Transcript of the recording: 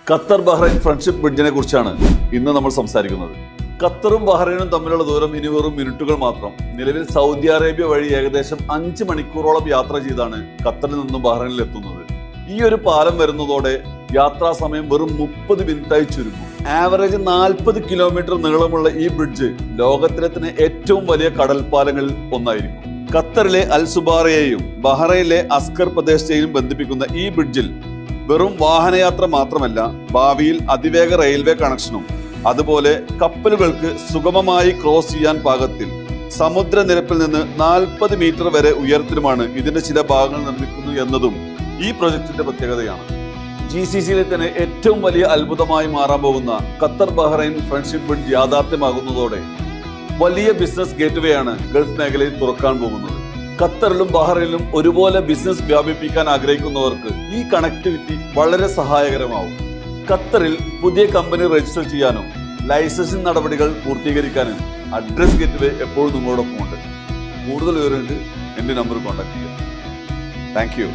Qatar Bahrain friendship ബ്രിഡ്ജിനെ കുറിച്ചാണ് ഇന്ന് നമ്മൾ സംസാരിക്കുന്നത്. ഖത്തറും ബഹ്റൈനും തമ്മിലുള്ള ദൂരം ഇനി വെറും മിനിറ്റുകൾ മാത്രം. നിലവിൽ സൗദി അറേബ്യ വഴി ഏകദേശം 5 മണിക്കൂറോളം യാത്ര ചെയ്താണ് ഖത്തറിൽ നിന്നും ബഹ്റൈനിൽ എത്തുന്നത്. ഈ ഒരു പാലം വരുന്നതോടെ യാത്രാ സമയം വെറും 30 മിനിറ്റായി ചുരുങ്ങും. ആവറേജ് 40 കിലോമീറ്റർ നീളമുള്ള ഈ ബ്രിഡ്ജ് ലോകത്തിലെ തന്നെ ഏറ്റവും വലിയ കടൽപ്പാലങ്ങളിൽ ഒന്നായിരിക്കും. ഖത്തറിലെ അൽ സുബാറയെയും ബഹ്റൈനിലെ അസ്കർ പ്രദേശത്തെയും ബന്ധിപ്പിക്കുന്ന ഈ ബ്രിഡ്ജിൽ വെറും വാഹനയാത്ര മാത്രമല്ല, ഭാവിയിൽ അതിവേഗ റെയിൽവേ കണക്ഷനും അതുപോലെ കപ്പലുകൾക്ക് സുഗമമായി ക്രോസ് ചെയ്യാൻ പാകത്തിൽ സമുദ്രനിരപ്പിൽ നിന്ന് 40 മീറ്റർ വരെ ഉയരത്തിലുമാണ് ഇതിന്റെ ചില ഭാഗങ്ങൾ നിർമ്മിക്കുന്നത് എന്നതും ഈ പ്രൊജക്ടിന്റെ പ്രത്യേകതയാണ്. GCCയിലെ തന്നെ ഏറ്റവും വലിയ അത്ഭുതമായി മാറാൻ പോകുന്ന ഖത്തർ ബഹ്റൈൻ ഫ്രണ്ട്ഷിപ്പ് ബ്രിഡ്ജ് യാഥാർത്ഥ്യമാകുന്നതോടെ വലിയ ബിസിനസ് ഗേറ്റ്വേ ആണ് ഗൾഫ് മേഖലയിൽ തുറക്കാൻ പോകുന്നത്. ഖത്തറിലും ബഹ്റൈനിലും ഒരുപോലെ ബിസിനസ് വ്യാപിപ്പിക്കാൻ ആഗ്രഹിക്കുന്നവർക്ക് ഈ കണക്ടിവിറ്റി വളരെ സഹായകരമാവും. ഖത്തറിൽ പുതിയ കമ്പനി രജിസ്റ്റർ ചെയ്യാനും ലൈസൻസിംഗ് നടപടികൾ പൂർത്തീകരിക്കാനും അഡ്രസ് ഗേറ്റ്വേ എപ്പോഴും നിങ്ങളോടൊപ്പം ഉണ്ട്. കൂടുതൽ വിവരങ്ങൾക്ക് എൻ്റെ നമ്പർ കോൺടാക്ട് ചെയ്യുക. Thank you.